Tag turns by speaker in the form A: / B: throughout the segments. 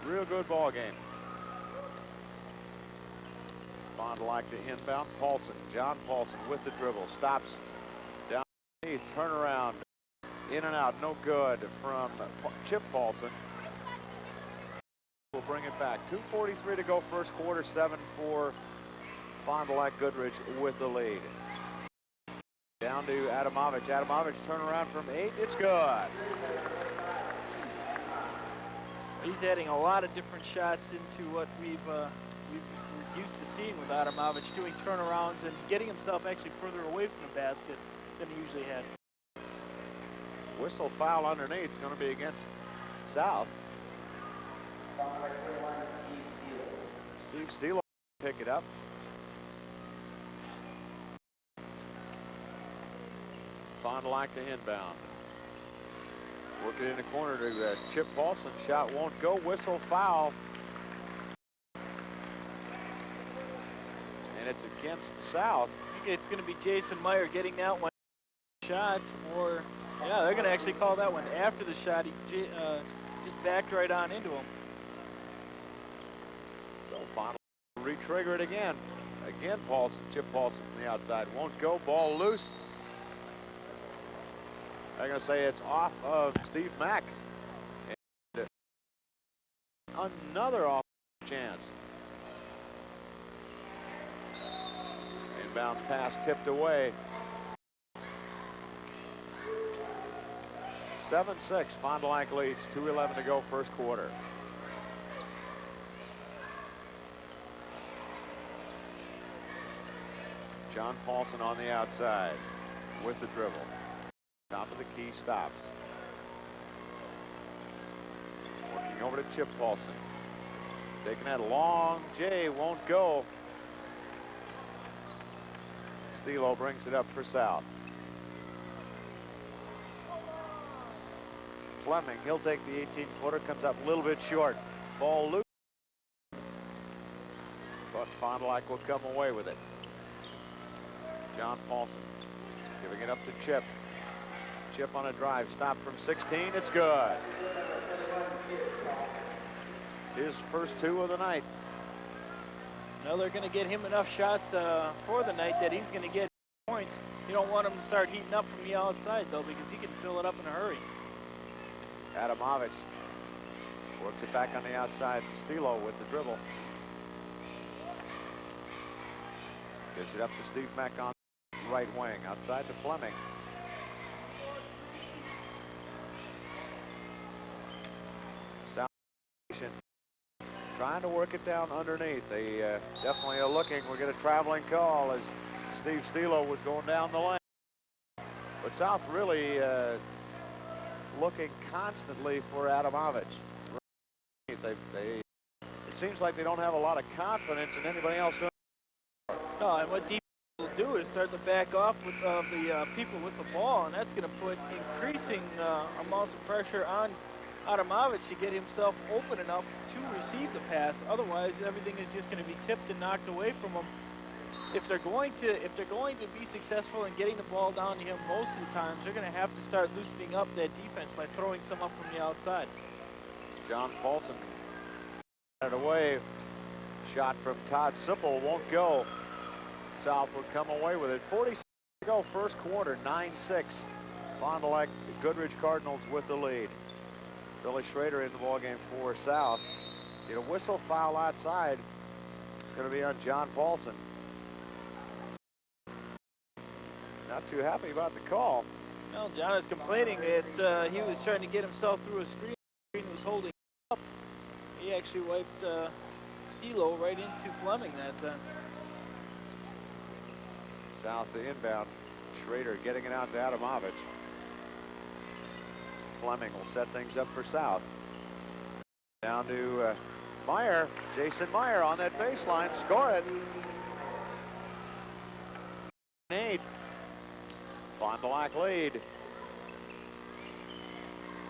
A: Real good ball game. Fond like to inbound. Paulson, John Paulson with the dribble. Stops down underneath. Turnaround. In and out. No good from Chip Paulson. We'll bring it back. 2:43 to go first quarter. 7-4. Fond du Lac Goodrich with the lead. Down to Adamovich. Adamovich turnaround from 8. It's good.
B: He's adding a lot of different shots into what we're used to seeing with Adamovich, doing turnarounds and getting himself actually further away from the basket than he usually had.
A: Whistle foul underneath is going to be against South. Steve Steele pick it up. Fond du Lac to inbound. Work it in the corner to Chip Paulson. Shot won't go. Whistle foul. And it's against South.
B: I think it's going to be Jason Meyer getting that one shot, or yeah, they're going to actually call that one after the shot. He just backed right on into him.
A: So Fond du Lac re-trigger it again. Again, Paulson. Chip Paulson from the outside. Won't go. Ball loose. I'm going to say it's off of Steve Mack. And another off chance. Inbound pass tipped away. 7-6. Fond du Lac leads. 2:11 to go first quarter. John Paulson on the outside with the dribble. Top of the key, stops. Working over to Chip Paulson. Taking that long J, won't go. Stilo brings it up for South. Fleming, he'll take the 18-footer, comes up a little bit short. Ball loose. But Fond du Lac will come away with it. John Paulson giving it up to Chip. Chip on a drive, stop from 16, it's good. His first 2 of the night.
B: Now they're going to get him enough shots for the night that he's going to get points. You don't want him to start heating up from the outside, though, because he can fill it up in a hurry.
A: Adamovich works it back on the outside. Stilo with the dribble. Gives it up to Steve Mack on the right wing, outside to Fleming. Trying to work it down underneath. They definitely are looking. We'll get a traveling call as Steve Stilo was going down the lane. But South really looking constantly for Adamovich. It seems like they don't have a lot of confidence in anybody else doing it.
B: No, and what defense will do is start to back off with the people with the ball, and that's going to put increasing amounts of pressure on Adamovich to get himself open enough to receive the pass. Otherwise, everything is just going to be tipped and knocked away from him. If they're going to be successful in getting the ball down to him most of the times, they're going to have to start loosening up that defense by throwing some up from the outside.
A: John Paulson got it away. Shot from Todd Simple won't go. South will come away with it. 46 to go first quarter. 9-6. Fond du Lac Goodrich Cardinals with the lead. Billy Schrader in the ballgame for South. Get a whistle foul outside. It's going to be on John Paulson. Not too happy about the call.
B: Well, John is complaining that he was trying to get himself through a screen. The screen was holding up. He actually wiped Stilo right into Fleming that time.
A: South the inbound. Schrader getting it out to Adamovich. Fleming will set things up for South. Down to Meyer. Jason Meyer on that baseline. Score it. 8. Fond du Lac lead.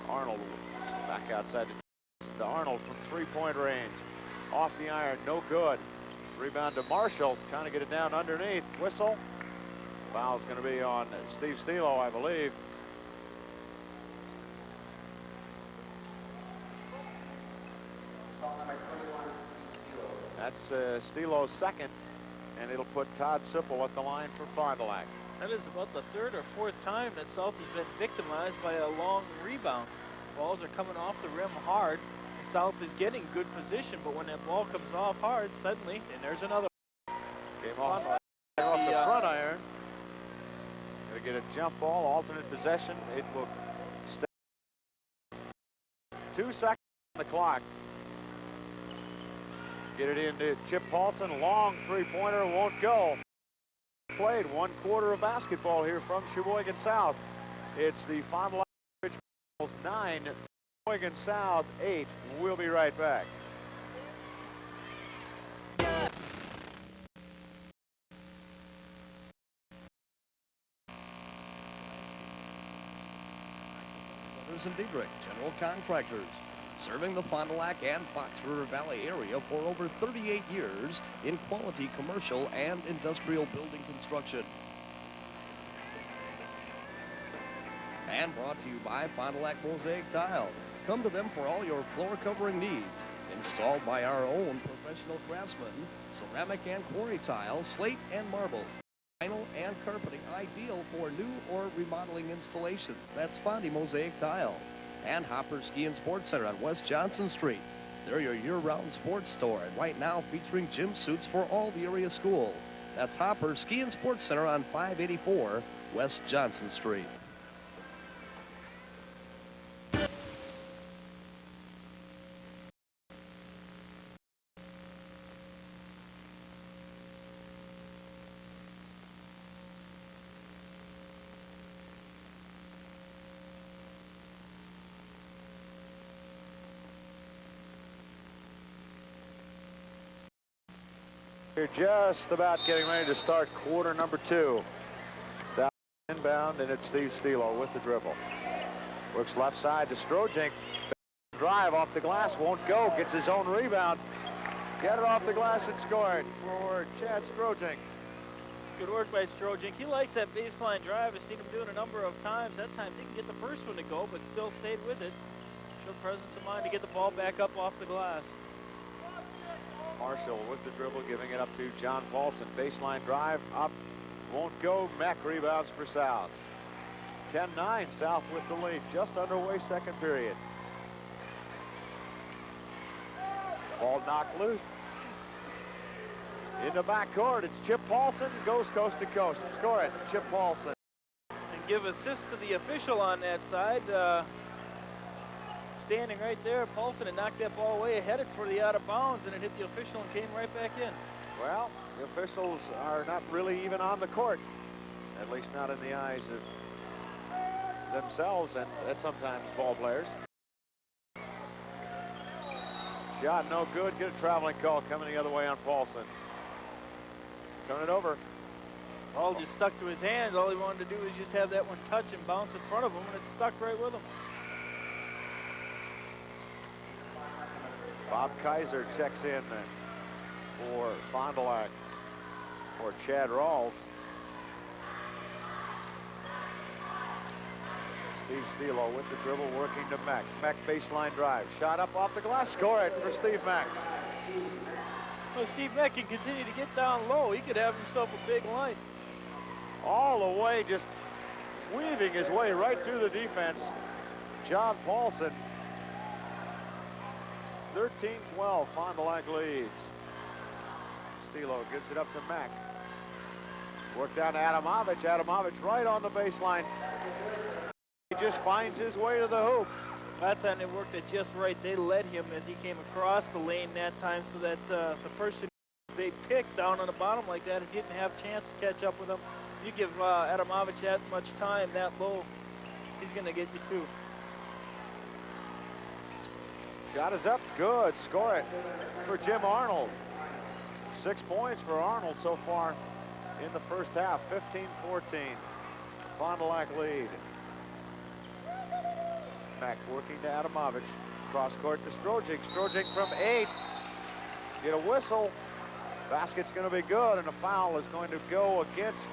A: Arnold back outside to Arnold from three-point range. Off the iron, no good. Rebound to Marshall, trying to get it down underneath. Whistle. Foul's going to be on Steve Stilo, I believe. That's Stelo's second, and it'll put Todd Sipple at the line for Fond du Lac.
B: That is about the third or fourth time that South has been victimized by a long rebound. Balls are coming off the rim hard. South is getting good position, but when that ball comes off hard, suddenly, and there's another.
A: Came off the front iron. Gonna get a jump ball, alternate possession. It will stay. 2 seconds on the clock. Get it into Chip Paulson. Long three-pointer won't go. Played 1/4 of basketball here from Sheboygan South. It's the Fond du Lac 9, Sheboygan South 8. We'll be right back.
C: And Diedrich, general contractors, serving the Fond du Lac and Fox River Valley area for over 38 years in quality commercial and industrial building construction. And brought to you by Fond du Lac Mosaic Tile. Come to them for all your floor covering needs. Installed by our own professional craftsmen, ceramic and quarry tile, slate and marble, vinyl and carpeting, ideal for new or remodeling installations. That's Fondy Mosaic Tile. And Hopper Ski and Sports Center on West Johnson Street. They're your year-round sports store, and right now featuring gym suits for all the area schools. That's Hopper Ski and Sports Center on 584 West Johnson Street.
A: We're just about getting ready to start quarter number 2. South inbound, and it's Steve Stelo with the dribble. Works left side to Strojink. Drive off the glass, won't go. Gets his own rebound. Get it off the glass and score it for Chad Strojink.
B: Good work by Strojink. He likes that baseline drive. I've seen him do it a number of times. That time didn't get the first one to go, but still stayed with it. Showed presence of mind to get the ball back up off the glass.
A: Marshall with the dribble, giving it up to John Paulson. Baseline drive, up, won't go. Mack rebounds for South. 10-9, South with the lead. Just underway, second period. Ball knocked loose. In the backcourt, it's Chip Paulson. Goes coast to coast. Score it, Chip Paulson.
B: And give assists to the official on that side. Standing right there, Paulson had knocked that ball away, headed for the out of bounds, and it hit the official and came right back in.
A: Well, the officials are not really even on the court, at least not in the eyes of themselves and sometimes ball players. Shot no good. Get a traveling call coming the other way on Paulson. Turn it over.
B: Ball just stuck to his hands. All he wanted to do was just have that one touch and bounce in front of him, and it stuck right with him.
A: Bob Kaiser checks in for Fond du Lac for Chad Rawls. Steve Stelo with the dribble, working to Mack. Mack baseline drive. Shot up off the glass. Score it for Steve Mack.
B: Well, Steve Mack can continue to get down low. He could have himself a big line.
A: All the way, just weaving his way right through the defense. John Paulson. 13-12, Fond du Lac leads. Stelo gives it up to Mack. Work down to Adamovich. Adamovich right on the baseline. He just finds his way to the hoop.
B: That time they worked it just right. They led him as he came across the lane that time, so that the person they picked down on the bottom like that, he didn't have a chance to catch up with him. You give Adamovich that much time, that low, he's going to get you too.
A: Shot is up, good. Score it for Jim Arnold. 6 points for Arnold so far in the first half. 15-14. Fond du Lac lead. Mack working to Adamovich. Cross court to Strojink. Strojink from 8. Get a whistle. Basket's going to be good, and a foul is going to go against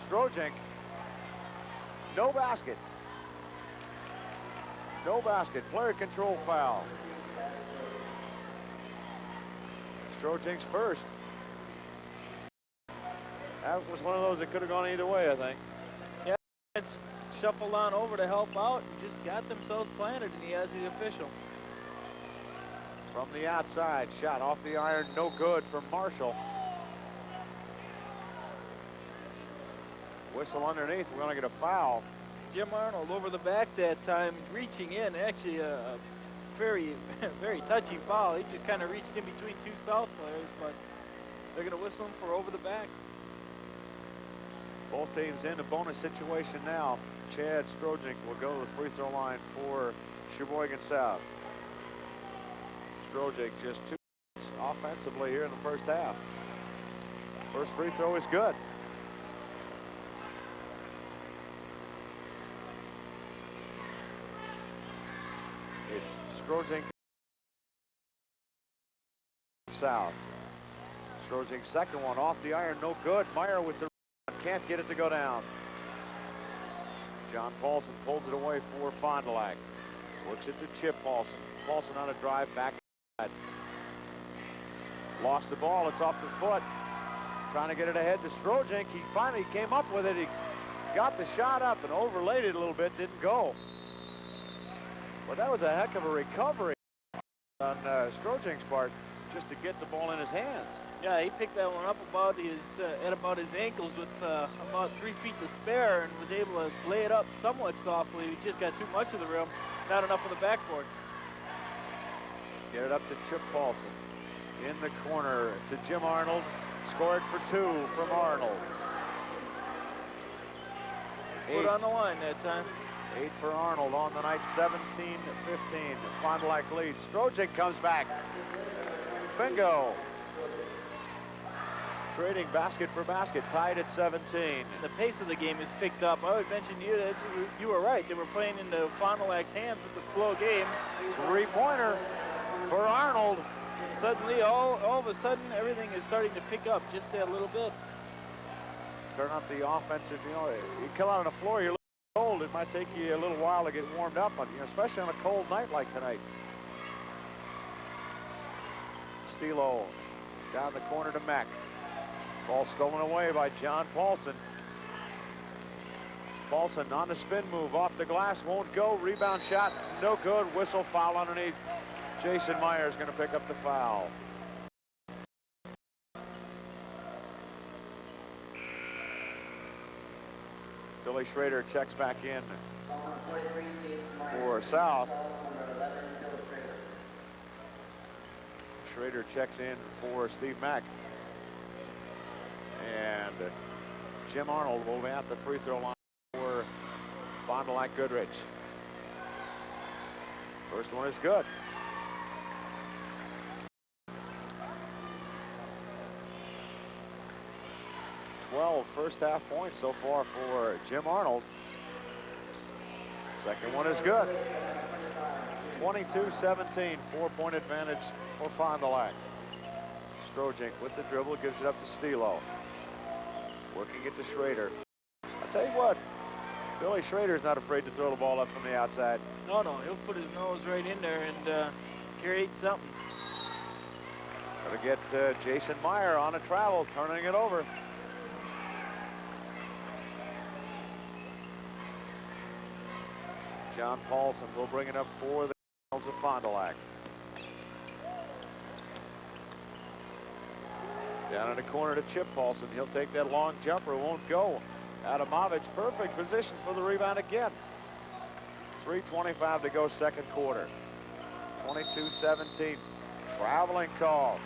A: Strojink. No basket. No basket. Player control foul. Strojink's first. That was one of those that could have gone either way, I think.
B: Yeah, it's shuffled on over to help out and just got themselves planted, and he has the official.
A: From the outside, shot off the iron, no good from Marshall. Whistle underneath, we're going to get a foul.
B: Jim Arnold over the back that time, reaching in. Actually, a very, very touchy foul. He just kind of reached in between two South players, but they're going to whistle him for over the back.
A: Both teams in a bonus situation now. Chad Strojink will go to the free throw line for Sheboygan South. Strojink just 2 points offensively here in the first half. First free throw is good. It's Strojink South. Strojink's second one off the iron, no good. Meyer with the can't get it to go down. John Paulson pulls it away for Fond du Lac. Works it to Chip Paulson. Paulson on a drive back. Lost the ball. It's off the foot. Trying to get it ahead to Strojink. He finally came up with it. He got the shot up and overlaid it a little bit. Didn't go. But that was a heck of a recovery on Strojink's part just to get the ball in his hands.
B: Yeah, he picked that one up about his at about his ankles with about 3 feet to spare, and was able to lay it up somewhat softly. He just got too much of the rim, not enough of the backboard.
A: Get it up to Chip Paulson. In the corner to Jim Arnold. Scored for 2 from Arnold.
B: Put on the line that time.
A: 8 for Arnold on the night, 17-15. Fond du Lac leads. Strojink comes back. Bingo. Trading basket for basket, tied at 17.
B: The pace of the game is picked up. I would mention to you that you were right. They were playing into Fond du Lac's hands with the slow game.
A: 3-pointer for Arnold.
B: Suddenly, all of a sudden, everything is starting to pick up just a little bit.
A: Turn up the offensive, you come out on the floor, you're a little cold. It might take you a little while to get warmed up, especially on a cold night like tonight. Stilo down the corner to Mack. Ball stolen away by John Paulson. Paulson on the spin move, off the glass, won't go. Rebound shot, no good. Whistle, foul underneath. Jason Meyer is going to pick up the foul. Billy Schrader checks back in for South. Schrader checks in for Steve Mack. And Jim Arnold will be at the free throw line for Fond du Lac Goodrich. First one is good. 12 first half points so far for Jim Arnold. Second one is good. 22-17, 4-point advantage for Fond du Lac. Strojink with the dribble, gives it up to Stilo. Working it to Schrader. I'll tell you what, Billy Schrader's not afraid to throw the ball up from the outside.
B: No, he'll put his nose right in there and create something.
A: Gotta get Jason Meyer on a travel, turning it over. John Paulson will bring it up for the Cardinals of Fond du Lac. Down in the corner to Chip Paulson. He'll take that long jumper, won't go. Adamovich, perfect position for the rebound again. 3:25 to go, second quarter. 22-17. Traveling call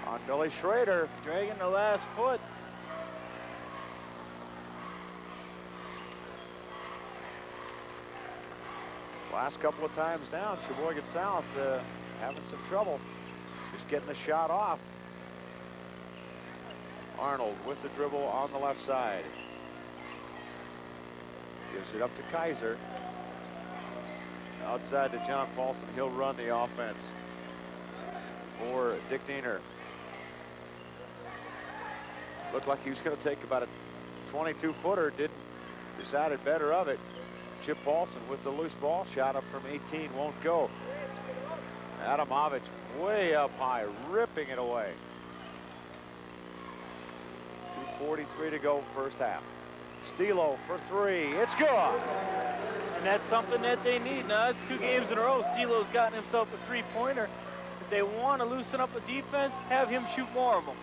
A: on Billy Schrader.
B: Dragging the last foot.
A: Last couple of times down, Sheboygan South having some trouble just getting the shot off. Arnold with the dribble on the left side. Gives it up to Kaiser. Outside to John Paulson. He'll run the offense for Dick Diener. Looked like he was going to take about a 22-footer. Decided better of it. Chip Paulson with the loose ball. Shot up from 18, won't go. Adamovich way up high, ripping it away. 2:43 to go first half. Stilo for three. It's good.
B: And that's something that they need. Now, it's 2 games in a row. Stilo's gotten himself a 3-pointer. If they want to loosen up the defense, have him shoot more of them.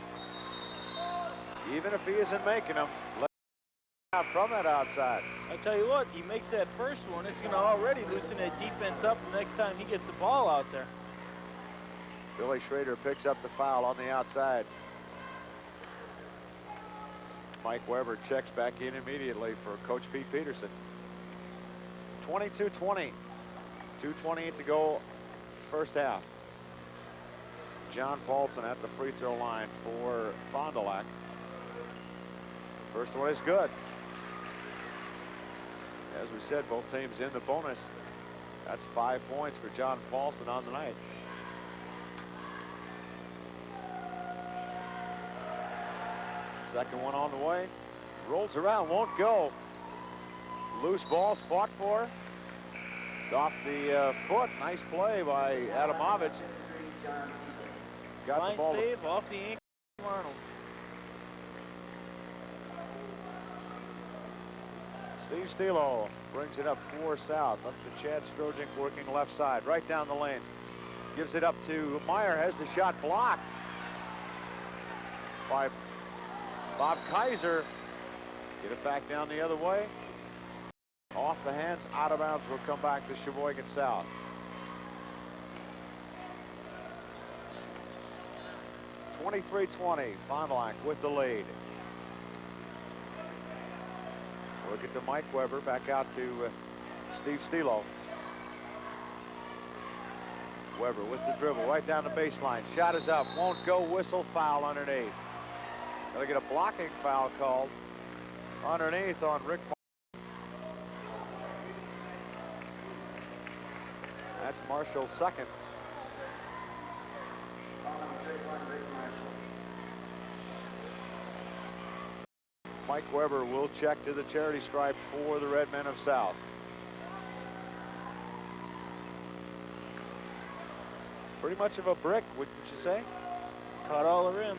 A: Even if he isn't making them, let him out from that outside.
B: I tell you what, he makes that first one, it's going to already loosen that defense up the next time he gets the ball out there.
A: Billy Schrader picks up the foul on the outside. Mike Weber checks back in immediately for Coach Pete Peterson. 22-20. 2:28 to go first half. John Paulson at the free throw line for Fond du Lac. First one is good. As we said, both teams in the bonus. That's 5 points for John Paulson on the night. Second one on the way. Rolls around, won't go. Loose balls fought for. Off the foot. Nice play by Adamovich. Got
B: Fine
A: the ball.
B: save off the ankle of Arnold.
A: Steve Stilo brings it up for South. Up to Chad Strojink working left side. Right down the lane. Gives it up to Meyer. Has the shot blocked by Bob Kaiser. Get it back down the other way. Off the hands, out of bounds, will come back to Sheboygan South. (23-20). Fond du Lac with the lead. Look at to Mike Weber, back out to Steve Stilo. Weber with the dribble, right down the baseline. Shot is up, won't go, whistle, foul underneath. Gotta get a blocking foul called underneath on Rick. That's Marshall's second. Mike Weber will check to the charity stripe for the Red Men of South. Pretty much of a brick, wouldn't you say?
B: Caught all the rim.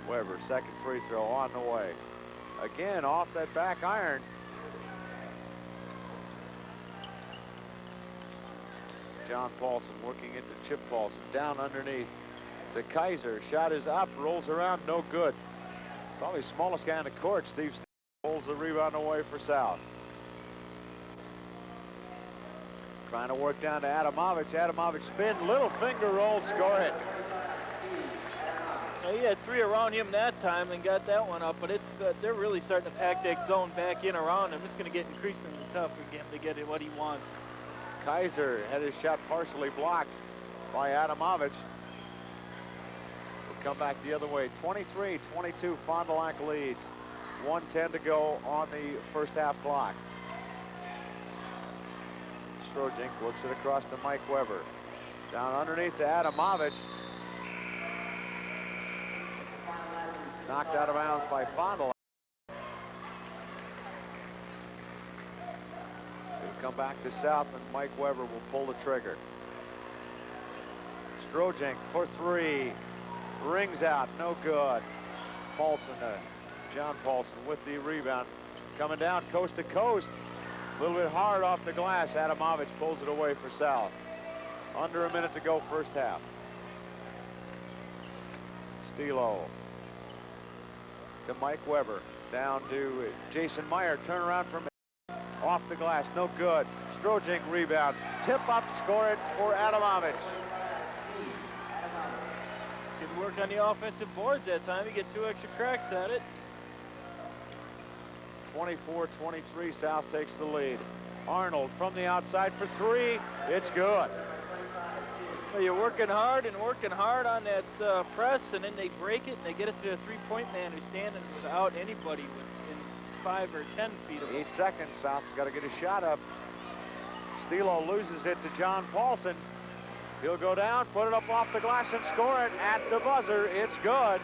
A: Weber, second free throw on the way. Again, off that back iron. John Paulson working into Chip Paulson. Down underneath to Kaiser. Shot is up, rolls around, no good. Probably smallest guy on the court. Steve holds the rebound away for South. Trying to work down to Adamovich. Adamovich spin, little finger roll, score it.
B: He had 3 around him that time and got that one up, but it's they're really starting to pack that zone back in around him. It's going to get increasingly tough again to get what he wants.
A: Kaiser had his shot partially blocked by Adamovich. We'll come back the other way. 23-22, Fond du Lac leads. 1:10 to go on the first half clock. Strojink works it across to Mike Weber. Down underneath to Adamovich. Knocked out of bounds by Fond du Lac. It'll come back to South, and Mike Weber will pull the trigger. Strojink for three. Rings out, no good. Paulson, John Paulson with the rebound. Coming down coast to coast. A little bit hard off the glass. Adamovich pulls it away for South. Under a minute to go first half. Stilo to Mike Weber. Down to Jason Meyer. Turnaround from off the glass. No good. Strojink rebound. Tip up, score it for Adamovich.
B: Didn't work on the offensive boards that time. He get 2 extra cracks at it.
A: 24-23, South takes the lead. Arnold from the outside for three. It's good.
B: Well, you're working hard on that press, and then they break it, and they get it to a three-point man who's standing without anybody within 5 or 10 feet of him.
A: 8 seconds. South's got to get a shot up. Stilo loses it to John Paulson. He'll go down, put it up off the glass, and score it at the buzzer. It's good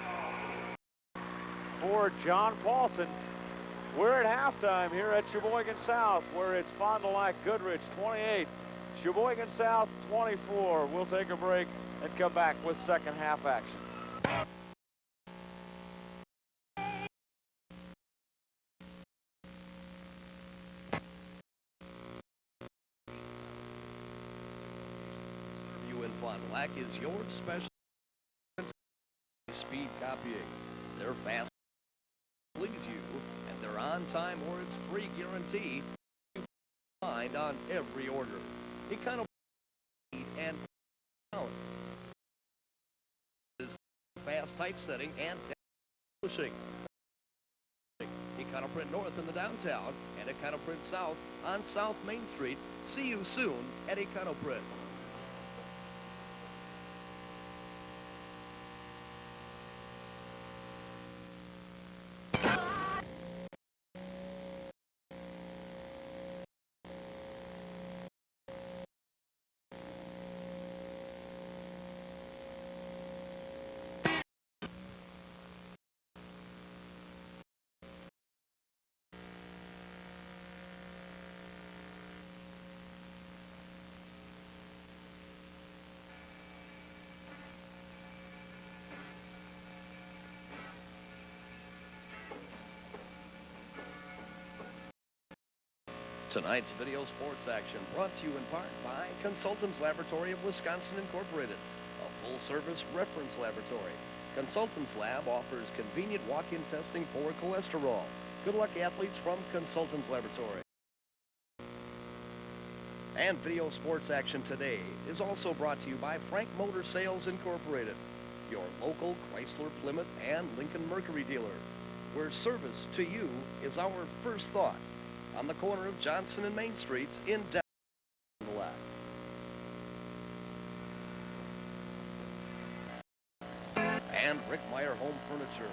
A: for John Paulson. We're at halftime here at Sheboygan South, where it's Fond du Lac Goodrich 28, Sheboygan South 24. We'll take a break and come back with second half action.
C: You in Fond du Lac is your special speed copying. They're fast, please you, and they're on time or it's free guarantee you find on every order. Econo and down. Fast typesetting and publishing. Econoprint North in the downtown and Econoprint South on South Main Street. See you soon at Econoprint. Tonight's video sports action brought to you in part by Consultants Laboratory of Wisconsin Incorporated, a full-service reference laboratory. Consultants Lab offers convenient walk-in testing for cholesterol. Good luck, athletes, from Consultants Laboratory. And video sports action today is also brought to you by Frank Motor Sales Incorporated, your local Chrysler, Plymouth, and Lincoln Mercury dealer, where service to you is our first thought. On the corner of Johnson and Main Streets in downtown. And Rick Meyer Home Furniture,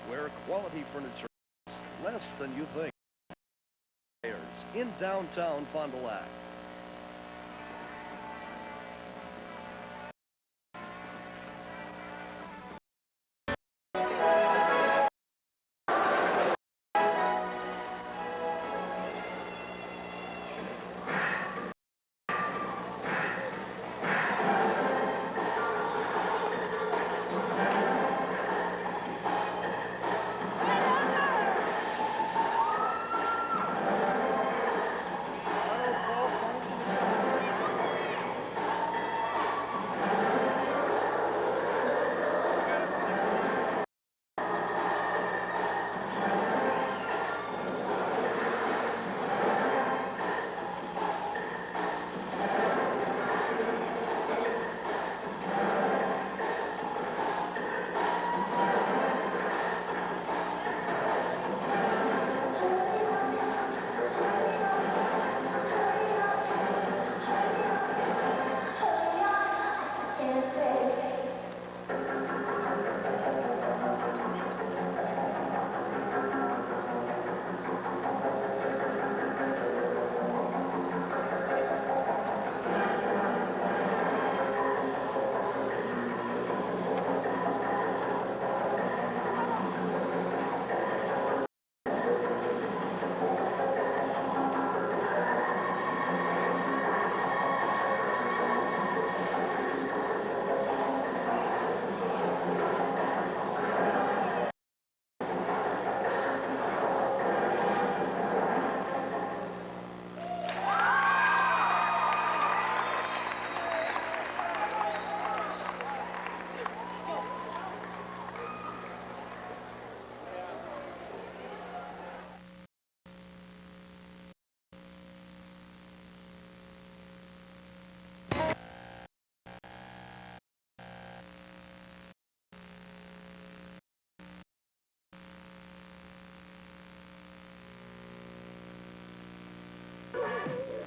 C: where quality furniture is less than you think. In downtown Fond du Lac.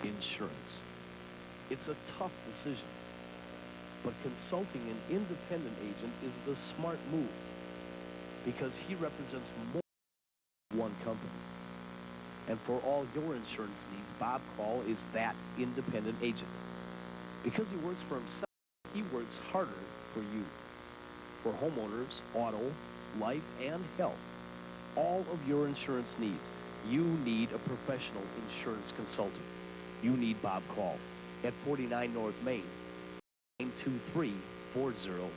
C: Insurance. It's a tough decision, but consulting an independent agent is the smart move because he represents more than one company. And for all your insurance needs, Bob Call is that independent agent. Because he works for himself, he works harder for you. For homeowners, auto, life, and health, all of your insurance needs. You need a professional insurance consultant. You need Bob Call at 49 North Main, 923-4020.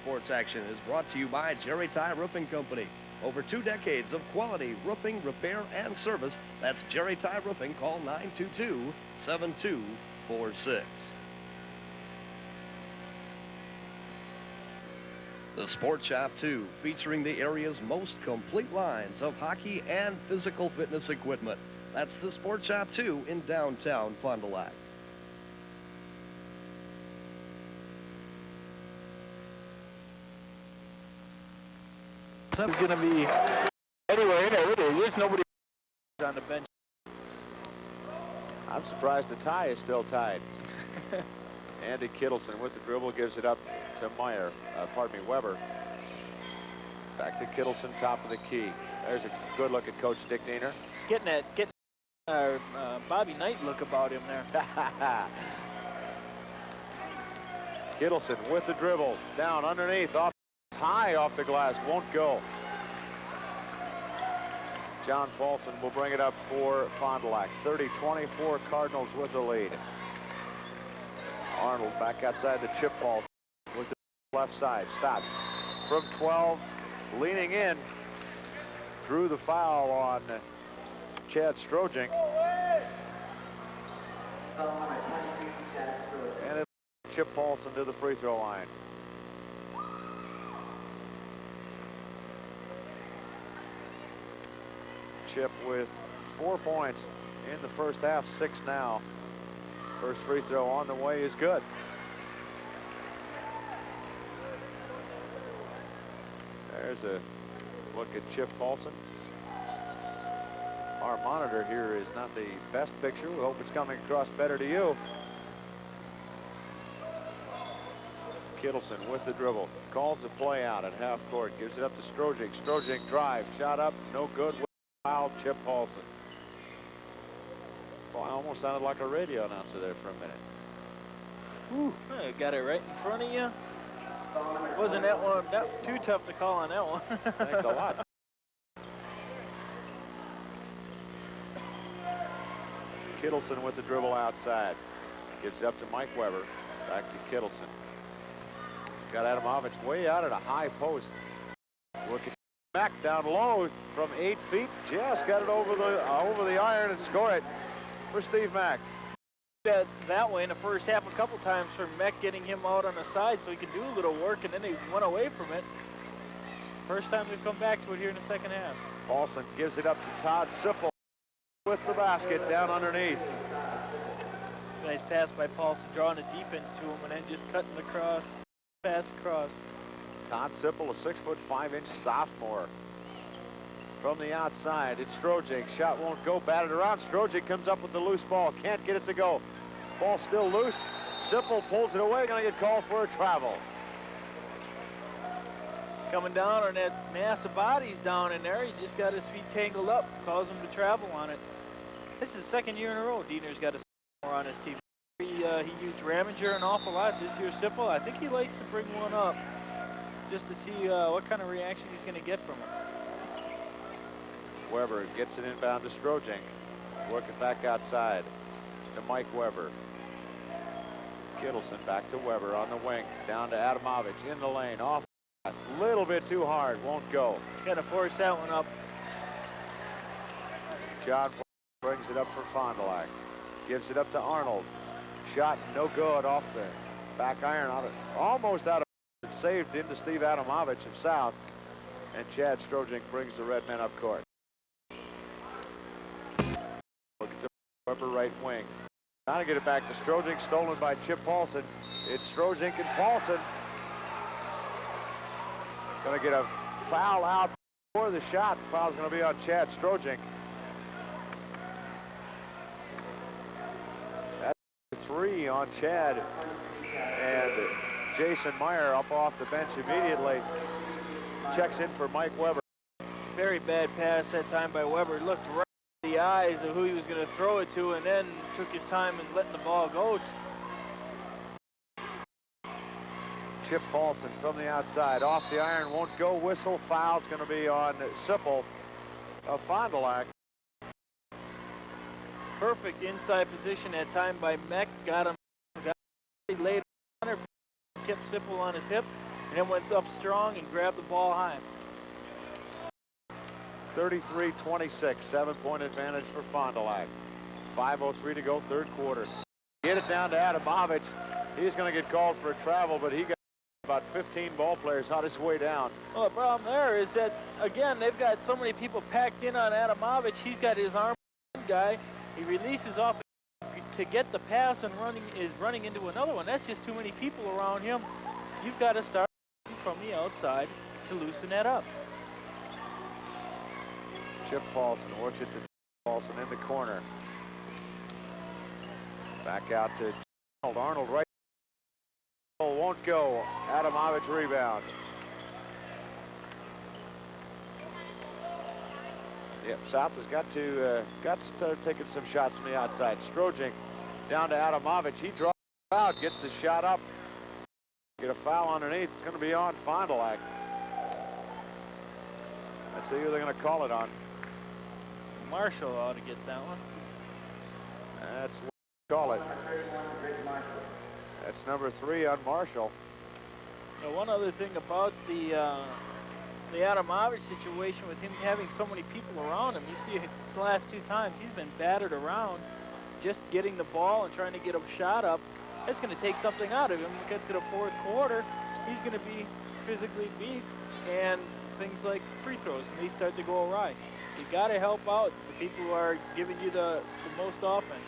C: Sports action is brought to you by Jerry Ty Roofing Company. Over 2 decades of quality roofing, repair, and service. That's Jerry Ty Roofing. Call 922-7246. The Sports Shop 2, featuring the area's most complete lines of hockey and physical fitness equipment. That's the Sports Shop 2 in downtown Fond du Lac.
B: It's going to be anyway. There's nobody on the bench.
A: I'm surprised the tie is still tied. Andy Kittleson with the dribble gives it up to Weber. Back to Kittleson, top of the key. There's a good look at Coach Dick Diener.
B: Getting Bobby Knight look about him there.
A: Kittleson with the dribble, down underneath, high off the glass, won't go. John Paulson will bring it up for Fond du Lac. 30-24, Cardinals with the lead. Arnold back outside the chip ball with the left side, stops from 12, leaning in, drew the foul on Chad Strojink. And it Chip Paulson to the free throw line. Chip with 4 points in the first half, 6 now. First free throw on the way is good. There's a look at Chip Paulson. Our monitor here is not the best picture. We hope it's coming across better to you. Kittleson with the dribble, calls the play out at half court, gives it up to Strojink. Strojink drive, shot up, no good. Foul, Chip Paulson. Well, I almost sounded like a radio announcer there for a minute.
B: Whew, got it right in front of you. Wasn't that one too tough to call on that one?
A: Thanks a lot. Kittleson with the dribble outside. Gives it up to Mike Weber. Back to Kittleson. Got Adamovich way out at a high post. Working back down low from 8 feet. Just got it over the iron and score it for Steve Mack.
B: That way in the first half a couple times for Mack, getting him out on the side so he can do a little work, and then he went away from it. First time we've come back to it here in the second half.
A: Paulson gives it up to Todd Sipple with the basket down underneath.
B: Nice pass by Paulson, drawing the defense to him and then just cutting across, pass across.
A: Todd Sipple, a 6'5" sophomore. From the outside, it's Strojink. Shot won't go, batted around. Strojink comes up with the loose ball, can't get it to go. Ball still loose. Sipple pulls it away, gonna get called for a travel.
B: Coming down on that mass of bodies down in there, he just got his feet tangled up, caused him to travel on it. This is the second year in a row Diener's got a more on his team. He used Raminger an awful lot this year. Sipple, I think he likes to bring one up just to see what kind of reaction he's going to get from him.
A: Weber gets it inbound to Strojink. Working back outside to Mike Weber. Kittleson back to Weber on the wing. Down to Adamovich in the lane. Off. A little bit too hard. Won't go.
B: Got to force that one up.
A: John brings it up for Fond du Lac. Gives it up to Arnold. Shot no good off the back iron. Almost out of it. Saved into Steve Adamovich of South. And Chad Strojink brings the red men up court. Weber right wing. Trying to get it back to Strojink, stolen by Chip Paulson. It's Strojink and Paulson. Going to get a foul out before the shot. The foul's going to be on Chad Strojink. That's 3 on Chad. And Jason Meyer up off the bench immediately. Checks in for Mike Weber.
B: Very bad pass that time by Weber. Looked right in the eyes of who he was going to throw it to, and then took his time and letting the ball go.
A: Chip Paulson from the outside, off the iron, won't go. Whistle. Foul's going to be on Sipple of Fond du Lac.
B: Perfect inside position that time by Meck. Got him laid on her, kept Sipple on his hip, and then went up strong and grabbed the ball high.
A: 33-26, 7-point advantage for Fond du Lac. 5:03 to go, third quarter. Get it down to Adamovich. He's going to get called for a travel, but he got about 15 ball players on his way down.
B: Well, the problem there is that, again, they've got so many people packed in on Adamovich. He's got his arm guy. He releases off to get the pass and running into another one. That's just too many people around him. You've got to start from the outside to loosen that up.
A: Chip Paulson works it to Paulson in the corner. Back out to Arnold. Arnold right. Won't go. Adamovich rebound. Yep, South has got to start taking some shots from the outside. Strojink down to Adamovich. He draws out, gets the shot up. Get a foul underneath. It's going to be on Fond du Lac. Let's see who they're going to call it on.
B: Marshall ought to get that one.
A: That's what we call it. That's number 3 on Marshall.
B: Now, one other thing about the Adamovich situation with him having so many people around him, you see the last 2 times he's been battered around, just getting the ball and trying to get a shot up. That's going to take something out of him. We get to the fourth quarter, he's going to be physically beat, and things like free throws, and they start to go awry. You got to help out the people who are giving you the most offense.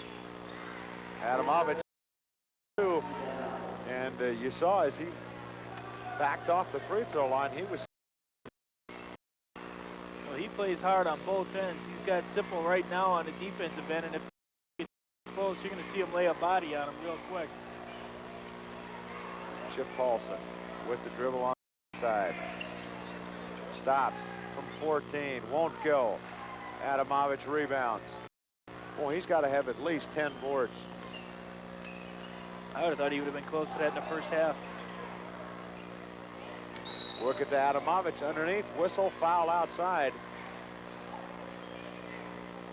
A: Adamovich, and you saw as he backed off the free throw line, he was.
B: Well, he plays hard on both ends. He's got Sipple right now on the defensive end, and if he gets close, you're going to see him lay a body on him real quick.
A: Chip Paulson with the dribble on the side. Stops from 14, won't go. Adamovich rebounds. Well, he's got to have at least 10 boards.
B: I would have thought he would have been close to that in the first half.
A: Work it to Adamovich underneath. Whistle, foul outside.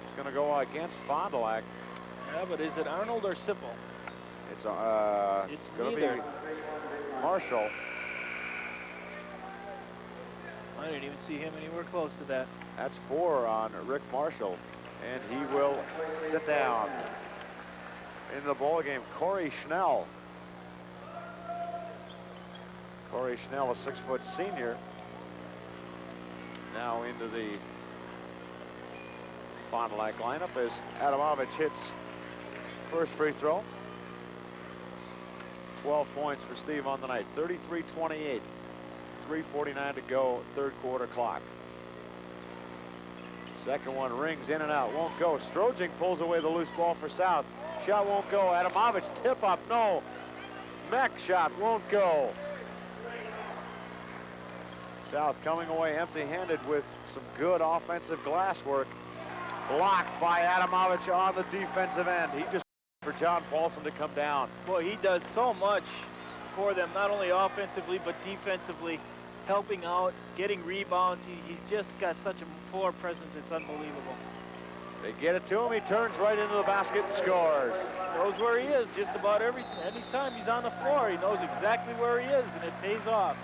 A: It's going to go against Fond du Lac.
B: Yeah, but is it Arnold or Sipple?
A: It's
B: going to be
A: Marshall.
B: I didn't even see him anywhere close to that.
A: That's 4 on Rick Marshall, and he will sit down. In the ball game, Corey Schnell. Corey Schnell, a 6-foot senior, now into the Fond du Lac lineup as Adamovich hits first free throw. 12 points for Steve on the night. 33-28. 3:49 to go, third quarter clock. Second one rings in and out, won't go. Strojink pulls away the loose ball for South. Shot won't go. Adamovich tip up, no. Meck shot won't go. South coming away empty-handed with some good offensive glass work. Blocked by Adamovich on the defensive end. He just for John Paulson to come down.
B: Boy, he does so much for them, not only offensively, but defensively, helping out, getting rebounds. He's just got such a floor presence, it's unbelievable.
A: They get it to him, he turns right into the basket and scores.
B: Knows where he is just about anytime he's on the floor. He knows exactly where he is, and it pays off.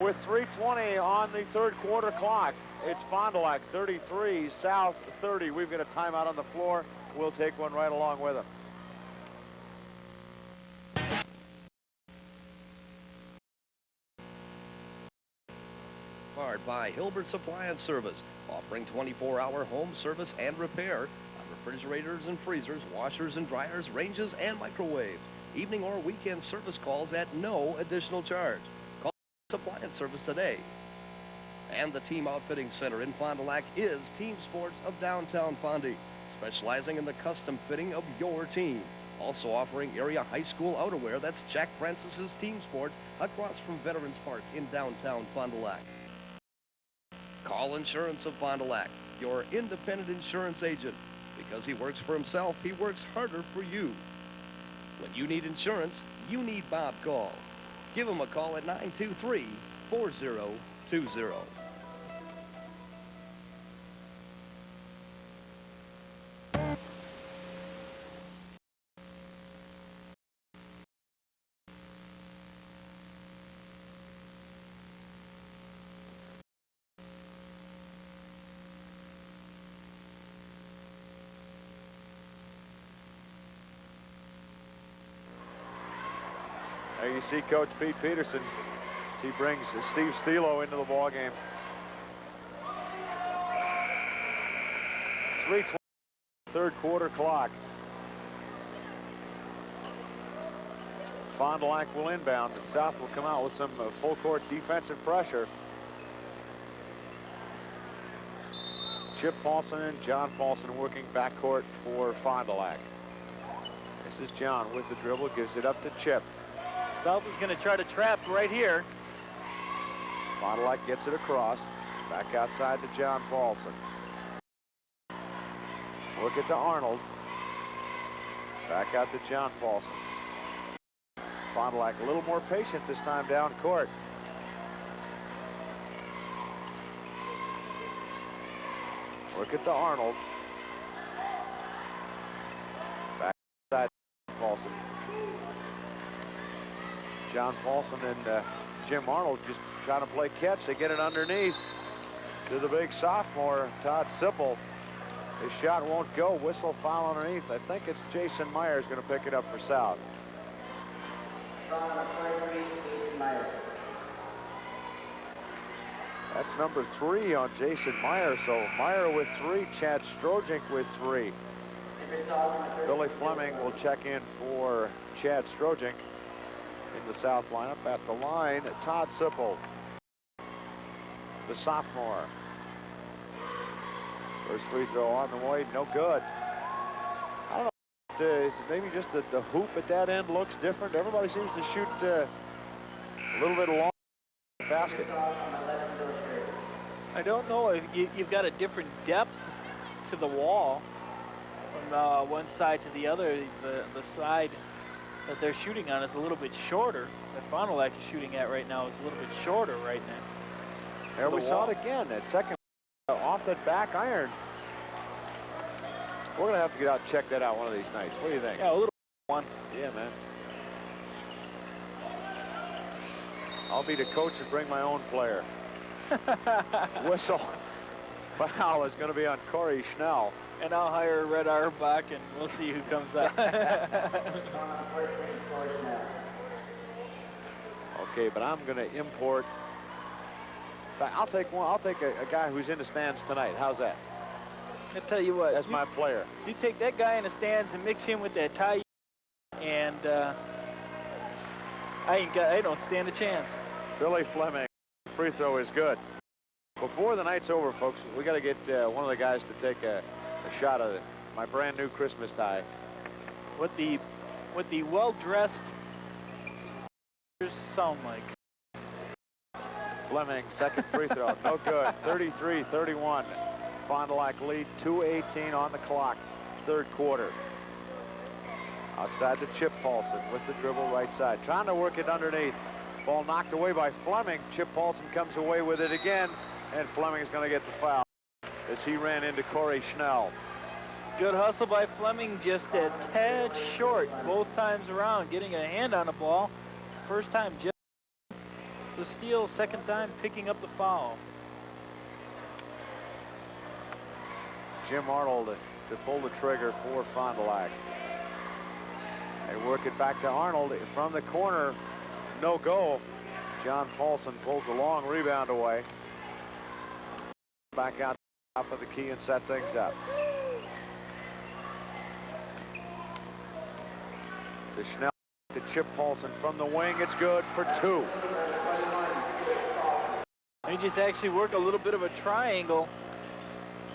A: With 3:20 on the third quarter clock, it's Fond du Lac 33, South 30. We've got a timeout on the floor. We'll take one right along with them.
C: By Hilbert's Appliance Service, offering 24-hour home service and repair on refrigerators and freezers, washers and dryers, ranges, and microwaves. Evening or weekend service calls at no additional charge. Call Appliance Service today. And the Team Outfitting Center in Fond du Lac is Team Sports of downtown Fondy, specializing in the custom fitting of your team. Also offering area high school outerwear. That's Jack Francis's Team Sports across from Veterans Park in downtown Fond du Lac. Call Insurance of Fond du Lac, your independent insurance agent. Because he works for himself, he works harder for you. When you need insurance, you need Bob Call. Give him a call at 923-4020.
A: There you see Coach Pete Peterson. He brings Steve Stilo into the ball game. 3:20, third quarter clock. Fond du Lac will inbound, and South will come out with some full court defensive pressure. Chip Paulson and John Paulson working backcourt for Fond du Lac. This is John with the dribble, gives it up to Chip.
B: South is going to try to trap right here.
A: Fond du Lac gets it across. Back outside to John Paulson. Look at to Arnold. Back out to John Paulson. Fond du Lac a little more patient this time down court. Look at to Arnold. Back outside to Paulson. John Paulson and Jim Arnold just trying to play catch. They get it underneath to the big sophomore, Todd Sipple. His shot won't go. Whistle foul underneath. I think it's Jason Myers going to pick it up for South. That's number 3 on Jason Myers. So Meyer with 3, Chad Strojink with 3. Billy Fleming will check in for Chad Strojink. In the South lineup at the line, Todd Sipple, the sophomore. First free throw on the way, no good. I don't know, is it maybe just the hoop at that end looks different? Everybody seems to shoot a little bit long basket.
B: I don't know if you've got a different depth to the wall from one side to the other. The side that they're shooting on is a little bit shorter. That Fond du Lac is shooting at right now is a little bit shorter right now.
A: There we saw it again. That second off that back iron. We're gonna have to get out and check that out one of these nights. What do you think?
B: Yeah, a little one.
A: Yeah, man. I'll be the coach and bring my own player. Whistle. Foul is going to be on Corey Schnell.
B: And I'll hire Red Auerbach, and we'll see who comes out.
A: Okay, but I'm going to import. I'll take one. I'll take a guy who's in the stands tonight. How's that?
B: I tell you what.
A: That's my player.
B: You take that guy in the stands and mix him with that tie, and I don't stand a chance.
A: Billy Fleming, free throw is good. Before the night's over, folks, we got to get one of the guys to take a shot of my brand new Christmas tie.
B: What the well-dressed sound like.
A: Fleming, second free throw, no good. 33-31. Fond du Lac lead, 2:18 on the clock, third quarter. Outside to Chip Paulson with the dribble right side, trying to work it underneath. Ball knocked away by Fleming. Chip Paulson comes away with it again, and Fleming is going to get the foul as he ran into Corey Schnell.
B: Good hustle by Fleming, just a tad short both times around, getting a hand on the ball. First time just the steal, second time picking up the foul.
A: Jim Arnold to pull the trigger for Fond du Lac. They work it back to Arnold from the corner. No go. John Paulson pulls a long rebound away. Back out top of the key and set things up. To Schnell, to Chip Paulson from the wing. It's good for 2.
B: They just actually work a little bit of a triangle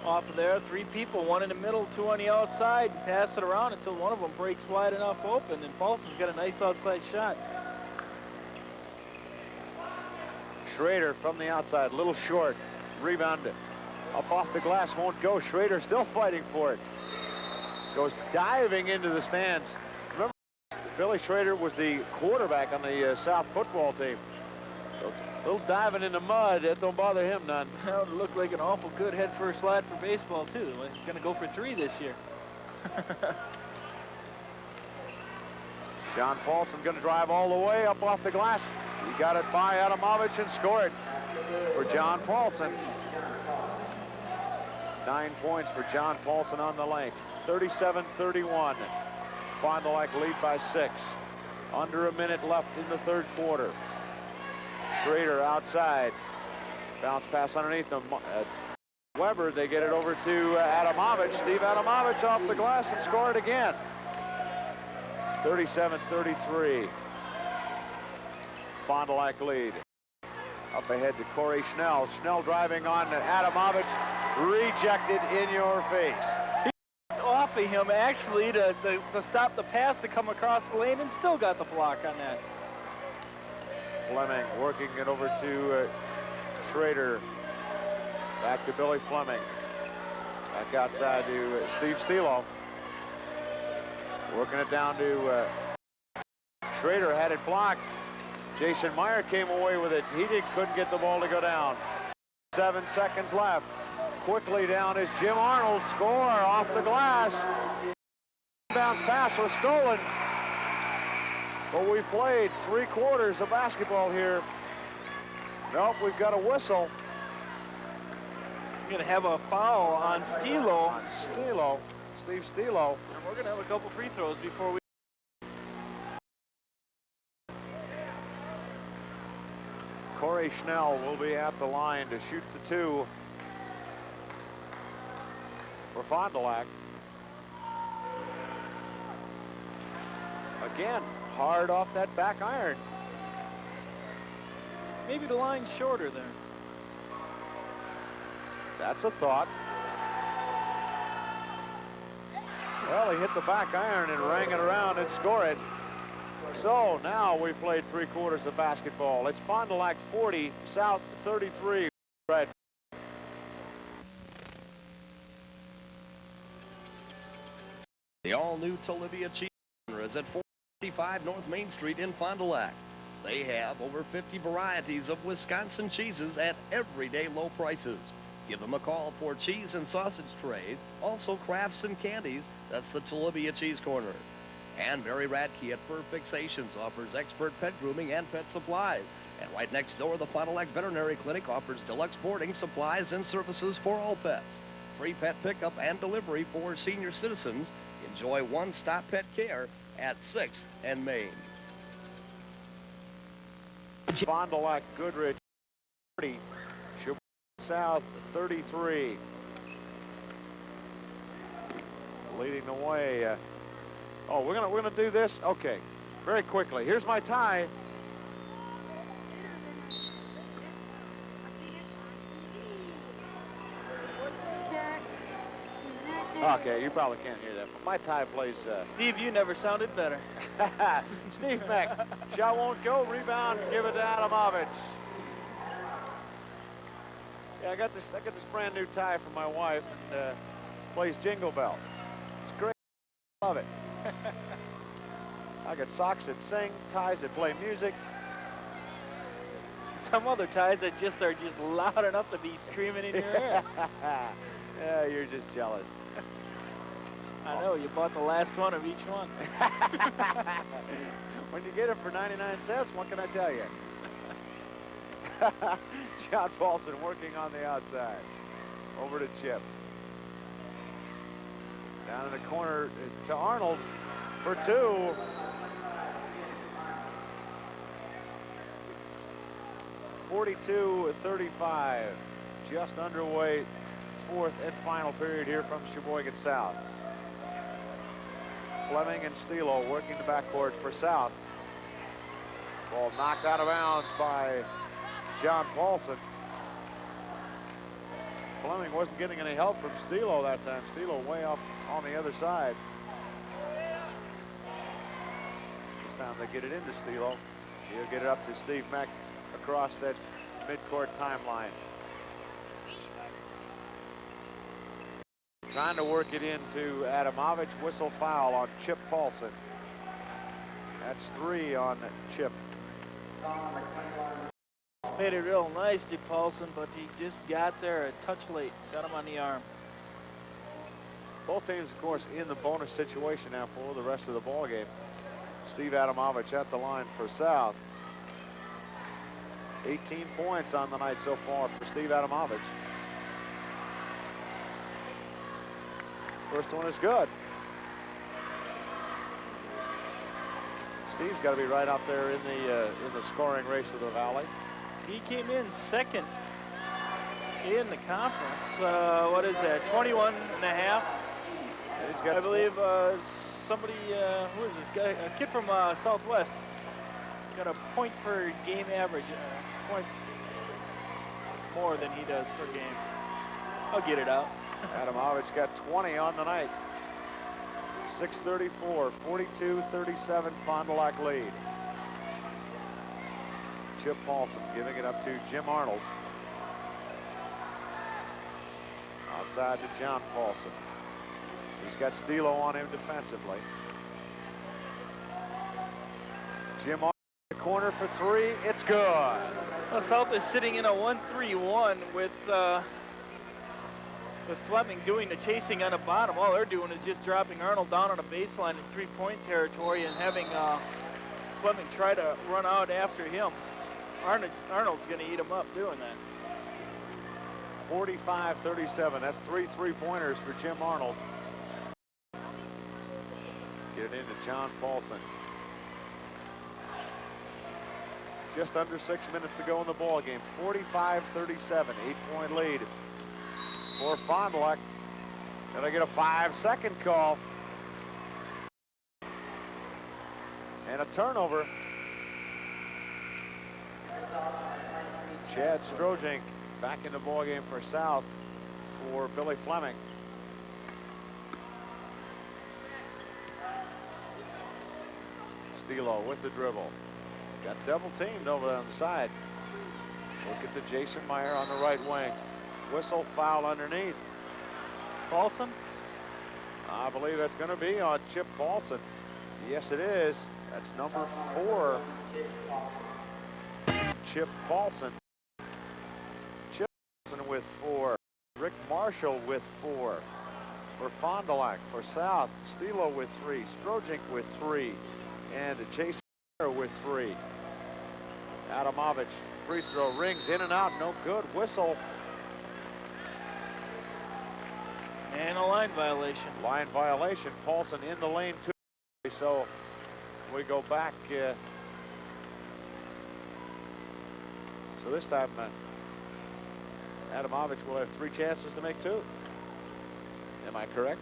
B: off of there. 3 people, 1 in the middle, 2 on the outside, and pass it around until one of them breaks wide enough open, and Paulson's got a nice outside shot.
A: Schrader from the outside, little short. Rebound up off the glass, won't go. Schrader still fighting for it. Goes diving into the stands. Remember, Billy Schrader was the quarterback on the South football team. So, a little diving in the mud, that don't bother him none.
B: That would look like an awful good head first slide for baseball, too. He's going to go for 3 this year.
A: John Paulson going to drive all the way up off the glass. He got it by Adamovich and scored for John Paulson. 9 points for John Paulson on the length. 37-31. Fond du Lac lead by 6. Under a minute left in the 3rd quarter. Schrader outside. Bounce pass underneath them. Weber, they get it over to Adamovich. Steve Adamovich off the glass and scored again. 37-33. Fond du Lac lead. Up ahead to Corey Schnell. Schnell driving on Adamovich. Rejected in your face.
B: He off of him, actually, to stop the pass to come across the lane, and still got the block on that.
A: Fleming working it over to Schrader. Back to Billy Fleming. Back outside to Steve Stilo. Working it down to Schrader, had it blocked. Jason Meyer came away with it. He couldn't get the ball to go down. 7 seconds left. Quickly down is Jim Arnold. Score off the glass. Bounce pass was stolen. But we played 3 quarters of basketball here. Nope, we've got a whistle.
B: We're going to have a foul on Stilo.
A: On Stilo, Steve Stilo.
B: And we're going to have a couple free throws before we...
A: Corey Schnell will be at the line to shoot the 2 for Fond du Lac. Again, hard off that back iron.
B: Maybe the line's shorter there.
A: That's a thought. Well, he hit the back iron and rang it around and scored it. So now we've played 3 quarters of basketball. It's Fond du Lac 40, South 33. Red.
C: The all-new Tolivia Cheese is at 455 North Main Street in Fond du Lac. They have over 50 varieties of Wisconsin cheeses at everyday low prices. Give them a call for cheese and sausage trays, also crafts and candies. That's the Tolivia Cheese Corner. And Barry Radke at Fur Fixations offers expert pet grooming and pet supplies. And right next door, the Fond du Lac Veterinary Clinic offers deluxe boarding, supplies, and services for all pets. Free pet pickup and delivery for senior citizens. Enjoy one-stop pet care at 6th and Main.
A: Fond du Lac Goodrich 40, Sheboygan South 33. Leading the way. Oh, we're gonna do this. Okay, very quickly. Here's my tie. Okay, you probably can't hear that, but my tie plays.
B: Steve, you never sounded better.
A: Steve Meck, shot won't go. Rebound, give it to Adamovich. Yeah, I got this brand new tie from my wife, and plays Jingle Bells. It's great. Love it. I got socks that sing, ties that play music.
B: Some other ties that are just loud enough to be screaming in your ear.
A: Yeah, you're just jealous.
B: I know, you bought the last one of each one.
A: When you get it for 99 cents, what can I tell you? John Paulson working on the outside. Over to Chip. Down in the corner to Arnold for 2. (42-35). Just underway, 4th and final period here from Sheboygan South. Fleming and Stilo working the backcourt for South. Ball knocked out of bounds by John Paulson. Fleming wasn't getting any help from Stilo that time. Stilo way off on the other side. This time they get it into Stilo. He'll get it up to Steve Mack across that midcourt timeline. Trying to work it into Adamovich. Whistle foul on Chip Paulson. That's 3 on Chip.
B: Made it real nice to Paulson, but he just got there a touch late. Got him on the arm.
A: Both teams, of course, in the bonus situation now for the rest of the ball game. Steve Adamovich at the line for South. 18 points on the night so far for Steve Adamovich. First one is good. Steve's got to be right out there in the scoring race of the Valley.
B: He came in second in the conference. What is that? 21 and a half.
A: He's got,
B: I believe somebody, who is this guy? A kid from Southwest. Got a point per game average, point more than he does per game. I'll get it out.
A: Adamovich got 20 on the night. 6:34, 42-37 Fond du Lac lead. Chip Paulson giving it up to Jim Arnold. Outside to John Paulson. He's got Stilo on him defensively. Jim Arnold in the corner for 3. It's good.
B: Well, South is sitting in a 1-3-1 with Fleming doing the chasing on the bottom. All they're doing is just dropping Arnold down on the baseline in three-point territory and having Fleming try to run out after him. Arnold's going to eat him up doing that.
A: 45-37. That's 3 3-pointers for Jim Arnold. Get it into John Paulson. Just under 6 minutes to go in the ball game. 45-37, 8-point lead for Fond du Lac. Gonna get a 5-second call. And a turnover. Chad Strojink back in the ball game for South for Billy Fleming. Stilo with the dribble. Got double teamed over there on the side. Look at the Jason Meyer on the right wing. Whistle foul underneath.
B: Paulson?
A: I believe that's going to be on Chip Paulson. Yes, it is. That's number 4. Chip Paulson. Chip Paulson with 4. Rick Marshall with 4. For Fond du Lac. For South, Stilo with 3. Strojink with 3. And Jason Meyer with 3. Adamovich, free throw, rings in and out, no good. Whistle.
B: And a line violation.
A: Line violation. Paulson in the lane too. So we go back. So this time Adamovich will have 3 chances to make 2. Am I correct?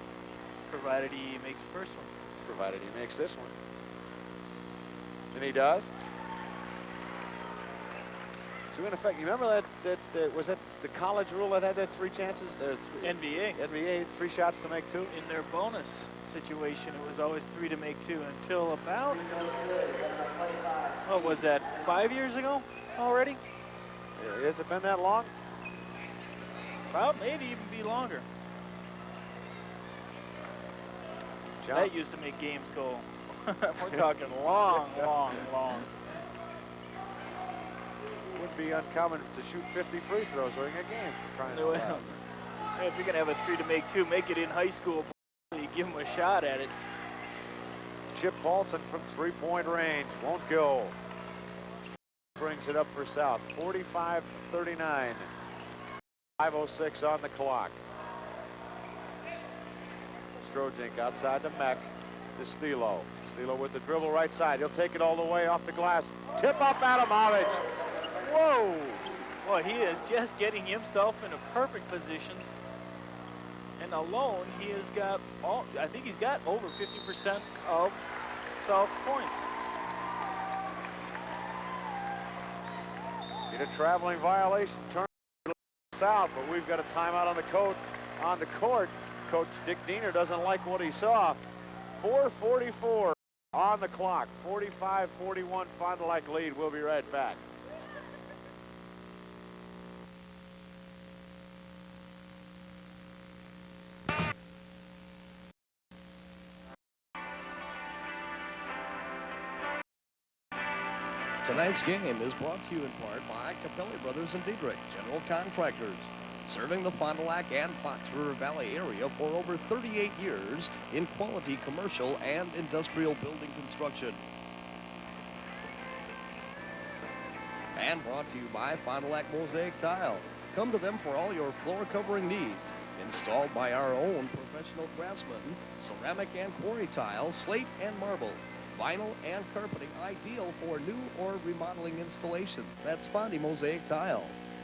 B: Provided he makes the first one.
A: Provided he makes this one. And he does. So in effect, you remember that was that the college rule that had that 3 chances? NBA, 3 shots to make 2?
B: In their bonus situation, it was always 3 to make 2 until about, what was that, 5 years ago already?
A: Has it been that long?
B: About maybe even be longer.
A: John.
B: That used to make games go. We're talking long.
A: Wouldn't be uncommon to shoot 50 free throws during a game. For crying out loud.
B: If you're gonna have a 3 to make 2, make it in high school. You give them a shot at it.
A: Chip Paulson from 3-point range won't go. Brings it up for South. 45-39. 5:06 on the clock. Strojink outside to Meck to Stilo. Stilo with the dribble right side. He'll take it all the way off the glass. Tip up Adamovich. Whoa!
B: Boy, he is just getting himself into perfect positions. and alone he has got I think he's got over 50% of South's points.
A: Get a traveling violation, turn south, but we've got a timeout on the court. Coach Dick Diener doesn't like what he saw. 4:44 on the clock. 45-41 Fond du Lac lead. We'll be right back.
C: Tonight's game is brought to you in part by Capelli Brothers and Diedrich, general contractors, serving the Fond du Lac and Fox River Valley area for over 38 years in quality commercial and industrial building construction. And brought to you by Fond du Lac Mosaic Tile. Come to them for all your floor covering needs. Installed by our own professional craftsmen, ceramic and quarry tile, slate and marble, vinyl and carpeting, ideal for new or remodeling installations. That's Fondy Mosaic Tile.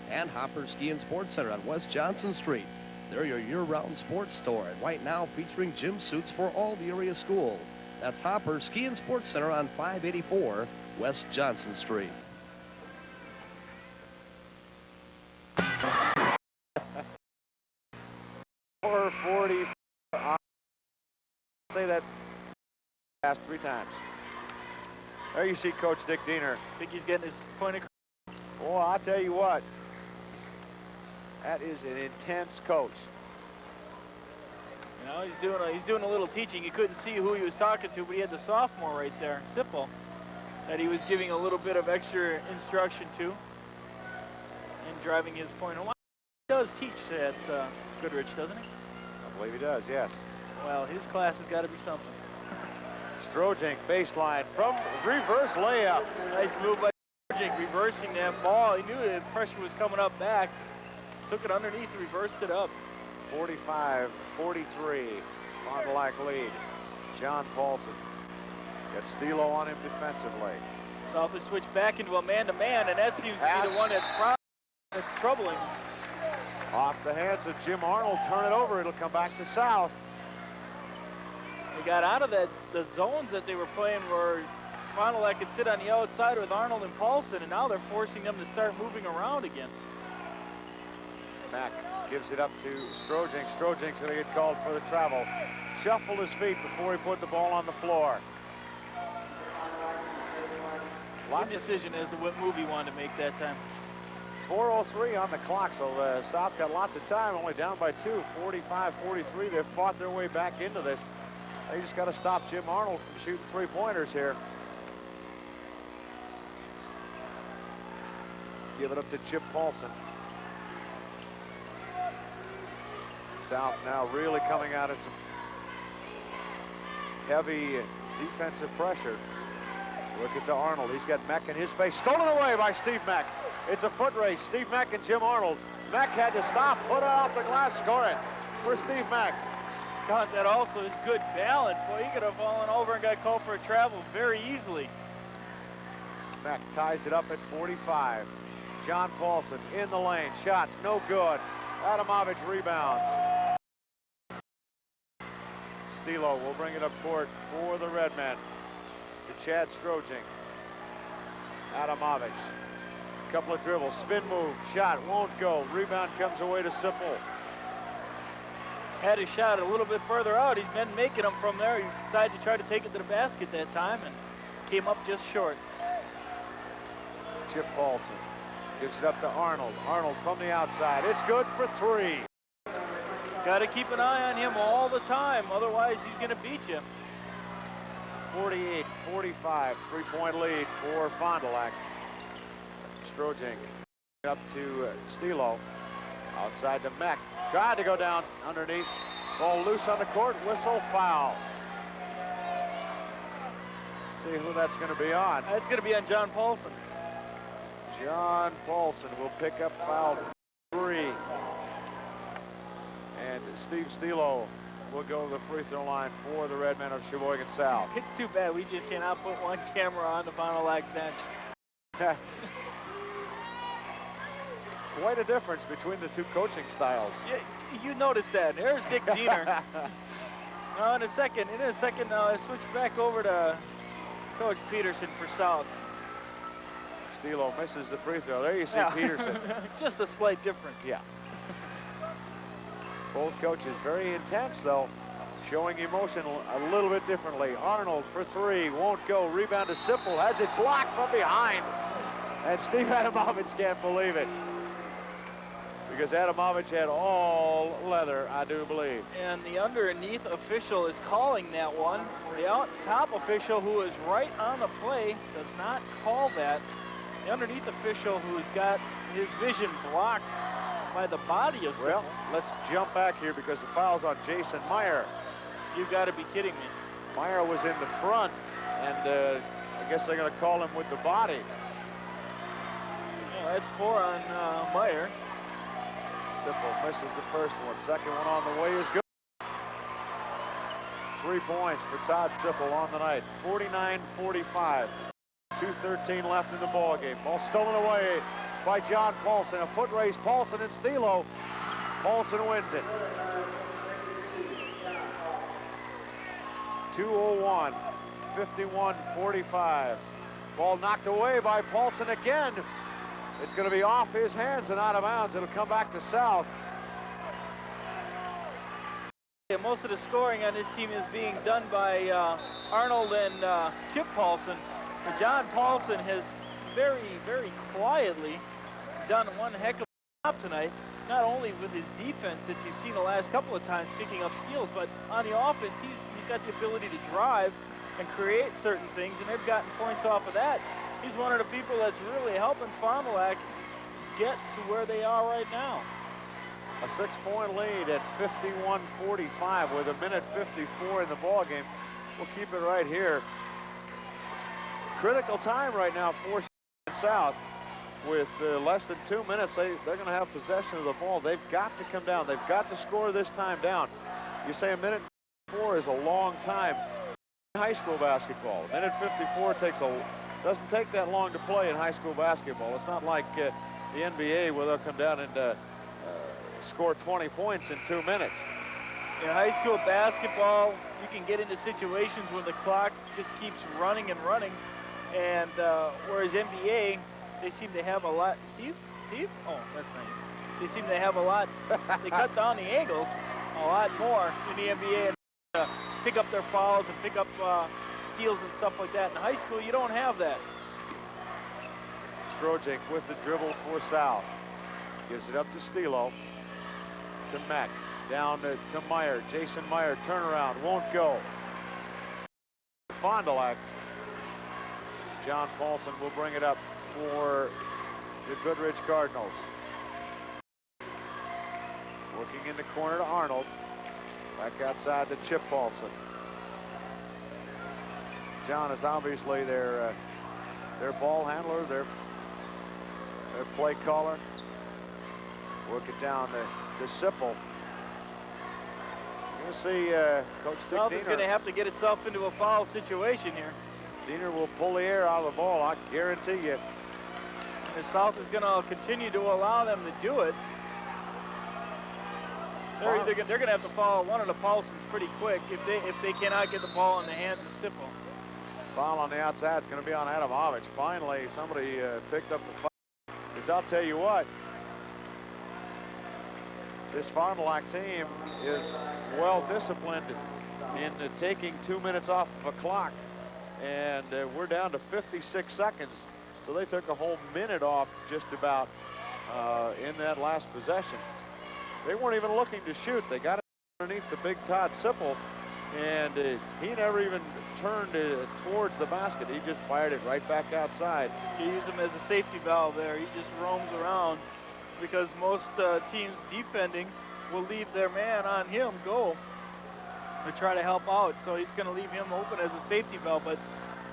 C: And Hopper Ski and Sports Center on West Johnson Street. They're your year-round sports store, and right now featuring gym suits for all the area schools. That's Hopper Ski and Sports Center on 584 West Johnson Street.
A: Say that past 3 times. There you see Coach Dick Diener.
B: Think he's getting his point across.
A: Oh, I'll tell you what. That is an intense coach.
B: You know, he's doing a little teaching. You couldn't see who he was talking to, but he had the sophomore right there, Sipple, that he was giving a little bit of extra instruction to and driving his point home. He does teach at Goodrich, doesn't he?
A: I believe he does, yes.
B: Well, his class has got to be something.
A: Strojink baseline from reverse layup.
B: Nice move by Strojink, reversing that ball. He knew the pressure was coming up back. Took it underneath, reversed it up.
A: 45-43, Fond du Lac lead. John Paulson got Stilo on him defensively.
B: South has switched back into a man-to-man, and that seems to be the one that's troubling.
A: Off the hands of Jim Arnold, turn it over. It'll come back to South.
B: They got out of the zones that they were playing where Fond du Lac could sit on the outside with Arnold and Paulson, and now they're forcing them to start moving around again.
A: Mack gives it up to Strojink. Strojink's going to get called for the travel. Shuffled his feet before he put the ball on the floor.
B: Good decision as to what move he wanted to make that time.
A: 4:03 on the clock, so South's got lots of time, only down by 2, 45-43. They've fought their way back into this. They just got to stop Jim Arnold from shooting 3-pointers here. Give it up to Chip Paulson. South now really coming out at some heavy defensive pressure. Look at Arnold. He's got Mack in his face. Stolen away by Steve Mack. It's a foot race. Steve Mack and Jim Arnold. Mack had to stop, put it off the glass, score it for Steve Mack.
B: God, that also is good balance. Boy, he could have fallen over and got called for a travel very easily.
A: Mack ties it up at 45. John Paulson in the lane. Shot no good. Adamovich rebounds. Stilo will bring it up court for the Redmen to Chad Strojink. Adamovich. Couple of dribbles. Spin move. Shot won't go. Rebound comes away to Sipple.
B: Had his shot a little bit further out. He's been making them from there. He decided to try to take it to the basket that time and came up just short.
A: Chip Paulson gives it up to Arnold. Arnold from the outside. It's good for 3.
B: Got to keep an eye on him all the time. Otherwise, he's going to beat you.
A: 48-45, 3-point lead for Fond du Lac. Strojink up to Stilo. Outside to Mack. Tried to go down underneath. Ball loose on the court. Whistle, foul. See who that's going to be on.
B: That's going to be on John Paulson.
A: John Paulson will pick up foul 3. And Steve Stilo will go to the free throw line for the Redmen of Sheboygan South.
B: It's too bad we just cannot put one camera on the Fond du Lac bench.
A: quite a difference between the two coaching styles.
B: You noticed that. There's Dick Diener. Now in a second, I switch back over to Coach Peterson for South.
A: Stilo misses the free throw. There you see Peterson.
B: Just a slight difference.
A: Yeah. Both coaches very intense, though, showing emotion a little bit differently. Arnold for three, won't go. Rebound to Sipple, has it blocked from behind. And Steve Adamovich can't believe it. Because Adamovich had all leather, I do believe.
B: And the underneath official is calling that one. The out top official, who is right on the play, does not call that. The underneath official, who's got his vision blocked by the body of Sipple.
A: Well, let's jump back here because the foul's on Jason Meyer.
B: You've got to be kidding me.
A: Meyer was in the front, and I guess they're going to call him with the body.
B: Yeah, that's 4 on Meyer.
A: Sipple misses the first one. Second one on the way is good. 3 points for Todd Sipple on the night. 49-45. 2:13 left in the ball game. Ball stolen away by John Paulson. A foot race. Paulson and Stilo. Paulson wins it. 2:01. 51-45. Ball knocked away by Paulson again. It's going to be off his hands and out of bounds. It'll come back to South.
B: Yeah, most of the scoring on this team is being done by Arnold and Chip Paulson. But John Paulson has very, very quietly done one heck of a job tonight, not only with his defense that you've seen the last couple of times picking up steals, but on the offense, he's got the ability to drive and create certain things, and they've gotten points off of that. He's one of the people that's really helping Fond du Lac get to where they are right now.
A: A 6-point lead at 51-45 with 1:54 in the ball game. We'll keep it right here. Critical time right now for South. With less than 2 minutes, they're going to have possession of the ball. They've got to come down. They've got to score this time down. You say 1:54 is a long time in high school basketball. 1:54 doesn't take that long to play in high school basketball. It's not like the NBA where they'll come down and score 20 points in 2 minutes.
B: In high school basketball, you can get into situations where the clock just keeps running and running. And whereas NBA, they seem to have a lot. Steve? Oh, that's not you. They seem to have a lot. They cut down the angles a lot more in the NBA and pick up their fouls and pick up steals and stuff like that. In high school, you don't have that.
A: Strojic with the dribble for South. Gives it up to Stilo. To Mack. Down to Meyer. Jason Meyer, turnaround, won't go. Fond du Lac. John Paulson will bring it up for the Goodrich Cardinals. Looking in the corner to Arnold. Back outside to Chip Paulson. John is obviously their ball handler, their play caller. Work it down to Sipple. You're going to see Coach Dick
B: South is
A: Diener.
B: going to have to get itself into a foul situation here.
A: Diener will pull the air out of the ball, I guarantee you.
B: And South is going to continue to allow them to do it. They're going to have to follow one of the Paulsons pretty quick if they cannot get the ball in the hands of Sipple.
A: Foul on the outside is going to be on Adamovich. Finally, somebody picked up the foul. Because I'll tell you what, this Fond du Lac team is well disciplined in taking 2 minutes off of a clock. And we're down to 56 seconds. So they took a whole minute off just about in that last possession. They weren't even looking to shoot. They got it underneath the big Todd Sipple, and he never even turned towards the basket. He just fired it right back outside.
B: You use him as a safety valve there. He just roams around because most teams defending will leave their man on him go to try to help out. So he's going to leave him open as a safety valve. But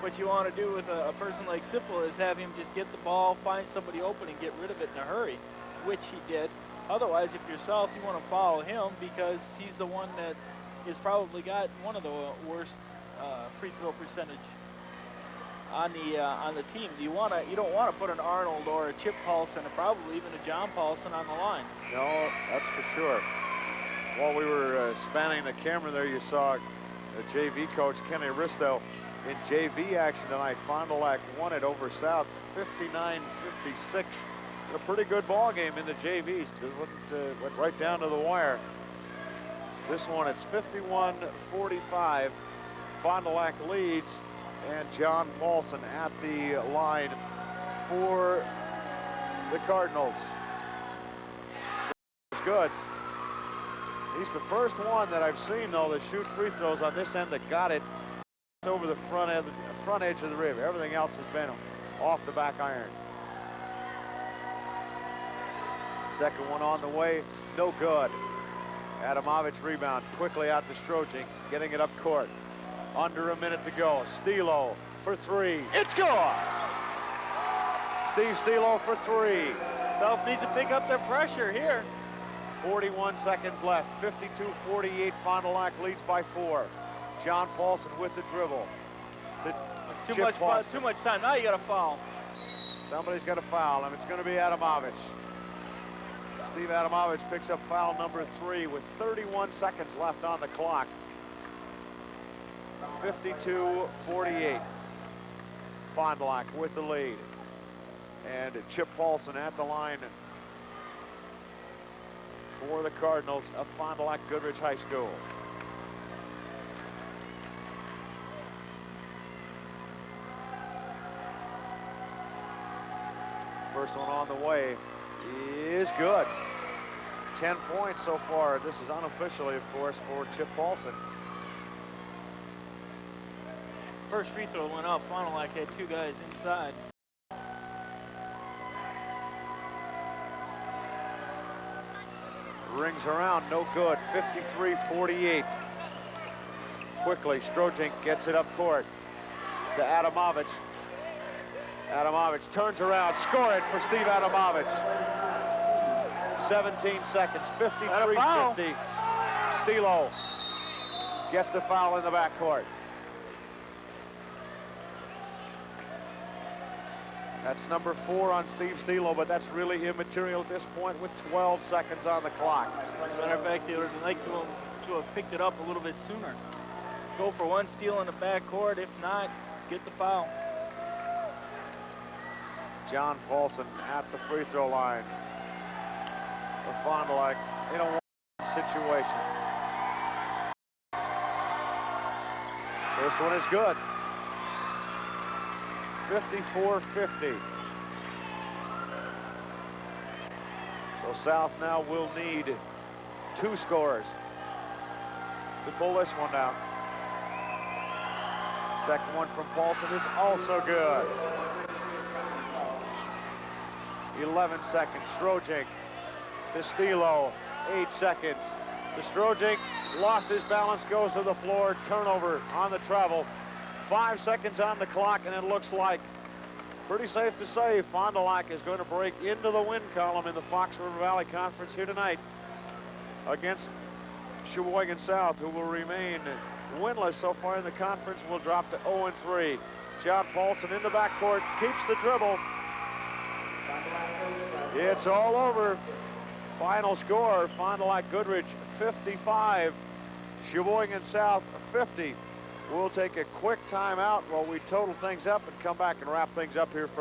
B: what you want to do with a person like Sipple is have him just get the ball, find somebody open, and get rid of it in a hurry, which he did. Otherwise, if you're South, you want to follow him because he's the one that has probably got one of the worst free throw percentage. on the team. You don't want to put an Arnold or a Chip Paulson or probably even a John Paulson on the line.
A: No, that's for sure. While we were spanning the camera there, you saw the JV coach Kenny Risto in JV action tonight. Fond du Lac won it over South 59-56. A pretty good ball game in the JVs. It went right down to the wire. This one, it's 51-45. Fond du Lac leads, and John Paulson at the line for the Cardinals. It's good. He's the first one that I've seen, though, that shoot free throws on this end that got it over the front edge of the rim. Everything else has been off the back iron. Second one on the way, no good. Adamovich rebound quickly out to Strojek, getting it up court. Under a minute to go. Stilo for three. It's good! Steve Stilo for three.
B: South needs to pick up their pressure here.
A: 41 seconds left. 52-48. Fond du Lac leads by 4. John Paulson with the dribble.
B: Too much time. Now you got a foul.
A: Somebody's got a foul, and it's going to be Adamovich. Steve Adamovich picks up foul number 3 with 31 seconds left on the clock. 52-48. Fond du Lac with the lead. And Chip Paulson at the line for the Cardinals of Fond du Lac Goodrich High School. First one on the way is good. 10 points so far. This is unofficially, of course, for Chip Paulson.
B: First free throw went up. Fond du Lac had 2 guys inside.
A: Rings around, no good. 53-48. Quickly, Strojek gets it up court to Adamovich. Adamovich turns around, score it for Steve Adamovich. 17 seconds, 53-50. Stilo gets the foul in the backcourt. That's number 4 on Steve Stilo, but that's really immaterial at this point with 12 seconds on the clock.
B: As a matter of fact, they would like to have picked it up a little bit sooner. Go for one steal in the backcourt. If not, get the foul.
A: John Paulson at the free throw line. The Fond du Lac in a situation. First one is good. 54-50. So South now will need 2 scores to pull this one down. Second one from Paulson is also good. 11 seconds. Strojek to Stilo. 8 seconds. To Strojek, lost his balance, goes to the floor. Turnover on the travel. 5 seconds on the clock, and it looks like, pretty safe to say, Fond du Lac is going to break into the win column in the Fox River Valley Conference here tonight against Sheboygan South, who will remain winless so far in the conference. Will drop to 0-3. John Paulson in the backcourt, keeps the dribble. It's all over. Final score, Fond du Lac Goodrich 55, Sheboygan South 50. We'll take a quick timeout while we total things up and come back and wrap things up here from